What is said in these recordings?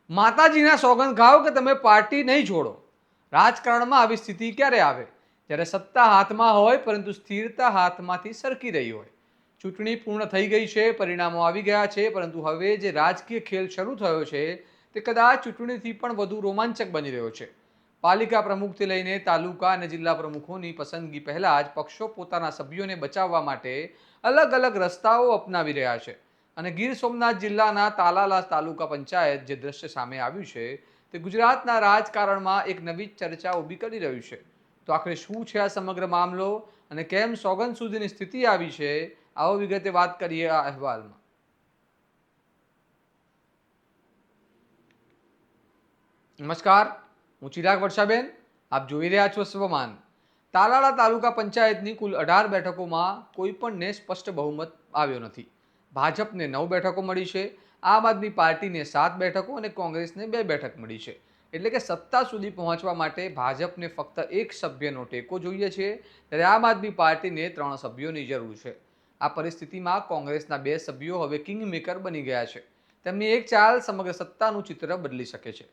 માતાજીના સોગંદ ખાઓ કે તમે પાર્ટી નહીં છોડો। રાજકારણમાં આવી સ્થિતિ ક્યારે આવે? જ્યારે સત્તા હાથમાં હોય પરંતુ સ્થિરતા હાથમાંથી સરકી રહી હોય। ચૂંટણી પૂર્ણ થઈ ગઈ છે, પરિણામો આવી ગયા છે, પરંતુ હવે જે રાજકીય ખેલ શરૂ થયો છે તે કદાચ ચૂંટણીથી પણ વધુ રોમાંચક બની રહ્યો છે। પાલિકા પ્રમુખથી લઈને તાલુકા અને જિલ્લા પ્રમુખોની પસંદગી પહેલા જ પક્ષો પોતાના સભ્યોને બચાવવા માટે અલગ અલગ રસ્તાઓ અપનાવી રહ્યા છે। અને ગીર સોમનાથ જિલ્લાના તાલાલા તાલુકા પંચાયત જે દ્રશ્ય સામે આવ્યું છે તે ગુજરાતના રાજકારણમાં એક નવી ચર્ચા ઊભી કરી રહ્યું છે। તો આખરે શું છે આ સમગ્ર મામલો અને કેમ સોગંદ સુધીની સ્થિતિ આવી છે, આવો વિગતે વાત કરીએ આ અહેવાલમાં। નમસ્કાર, હું ચિરાગ વર્ષાબેન, આપ જોઈ રહ્યા છો સ્વમાન। તાલાળા તાલુકા પંચાયતની કુલ 18 બેઠકોમાં કોઈ પણને સ્પષ્ટ બહુમત આવ્યો નથી। ભાજપને 9 બેઠકો મળી છે, આમ આદમી પાર્ટીને 7 બેઠકો અને કોંગ્રેસને 2 બેઠક મળી છે। એટલે કે સત્તા સુધી પહોંચવા માટે ભાજપને ફક્ત 1 સભ્યનો ટેકો જોઈએ છે, ત્યારે આમ આદમી પાર્ટીને 3 સભ્યોની જરૂર છે। આ પરિસ્થિતિમાં કોંગ્રેસના 2 સભ્યો હવે કિંગ મેકર બની ગયા છે। તેમની એક ચાલ સમગ્ર સત્તાનું ચિત્ર બદલી શકે છે।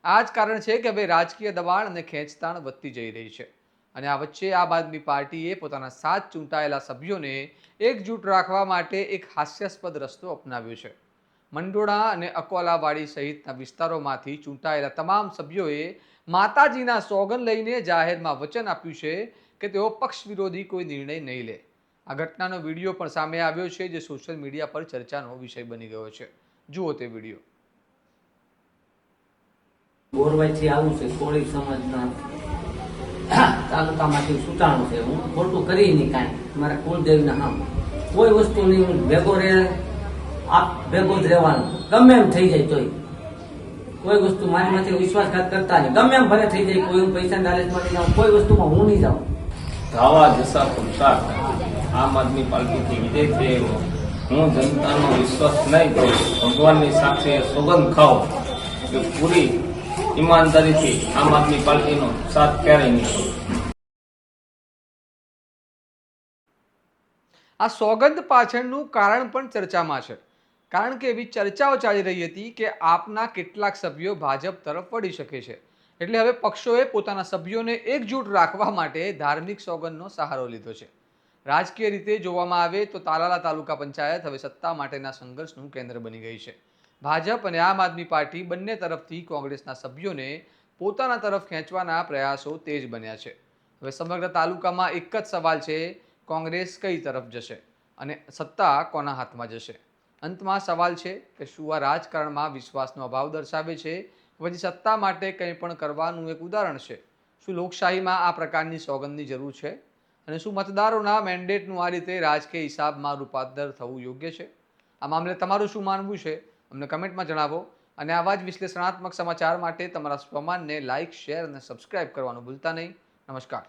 આ જ કારણ છે કે હવે રાજકીય દબાણ અને ખેંચતાણ વધતી જઈ રહી છે અને આ વચ્ચે આમ આદમી પાર્ટીએ પોતાના 7 ચૂંટાયેલા સભ્યોને એકજૂટ રાખવા માટે એક હાસ્યાસ્પદ રસ્તો અપનાવ્યો છે। મંડોળા અને અકોલાવાડી સહિતના વિસ્તારોમાંથી ચૂંટાયેલા તમામ સભ્યોએ માતાજીના સોગંદ લઈને જાહેરમાં વચન આપ્યું છે કે તેઓ પક્ષ વિરોધી કોઈ નિર્ણય નહીં લે। આ ઘટનાનો વિડીયો પણ સામે આવ્યો છે જે સોશિયલ મીડિયા પર ચર્ચાનો વિષય બની ગયો છે। જુઓ તે વિડીયો। બોરવાઈથી આવું છે, કોળી સમાજના તાલુકામાંથી છૂટાણું છે। હું ખોટું કરી નહીં કાંઈ, મારા કુળદેવના નામ કોઈ વસ્તુ નહીં, હું ભેગો રહે આપ ભેગો જ રહેવાનું, ગમે એમ થઈ જાય તોય કોઈ વસ્તુ મારી માંથી વિશ્વાસઘાત કરતા નહીં, ગમે એમ ભલે થઈ જાય, કોઈ પૈસા લાલચમાં નહીં જાઉં, કોઈ વસ્તુમાં હું નહીં જાઉં। ધાવા જસા સંસાર આમ આદમી પાર્ટીથી વિજય થયેલો હું જનતાનો વિશ્વાસ નહીં કરું, ભગવાનની સાક્ષી સોગંદ ખાઉં કે પૂરી ઈમાનદારીથી આમ આદમી પાર્ટીનો સાથ ક્યારેય નહીં કરું। આ સોગંદ પાછળનું કારણ પણ ચર્ચામાં છે, કારણ કે એવી ચર્ચાઓ ચાલી રહી હતી કે આપના કેટલાક સભ્યો ભાજપ તરફ વળી શકે છે। એટલે હવે પક્ષોએ પોતાના સભ્યોને એકજૂટ રાખવા માટે ધાર્મિક સોગંદનો સહારો લીધો છે। રાજકીય રીતે જોવામાં આવે તો તાલાલા તાલુકા પંચાયત હવે સત્તા માટેના સંઘર્ષનું કેન્દ્ર બની ગઈ છે। ભાજપ અને આમ આદમી પાર્ટી બંને તરફથી કોંગ્રેસના સભ્યોને પોતાના તરફ ખેંચવાના પ્રયાસો તેજ બન્યા છે। હવે સમગ્ર તાલુકામાં એક જ સવાલ છે, કોંગ્રેસ કઈ તરફ જશે અને સત્તા કોના હાથમાં જશે? અંતમાં સવાલ છે કે શું આ રાજકારણમાં વિશ્વાસનો અભાવ દર્શાવે છે, પછી સત્તા માટે કંઈ પણ કરવાનું એક ઉદાહરણ છે? શું લોકશાહીમાં આ પ્રકારની સોગંદની જરૂર છે અને શું મતદારોના મેન્ડેટનું આ રીતે રાજકીય હિસાબમાં રૂપાંતર થવું યોગ્ય છે? આ મામલે તમારું શું માનવું છે અમને કમેન્ટમાં જણાવો અને આવા જ વિશ્લેષણાત્મક સમાચાર માટે તમારા સ્વમાનને લાઇક, શેર અને સબસ્ક્રાઇબ કરવાનું ભૂલતા નહીં। નમસ્કાર।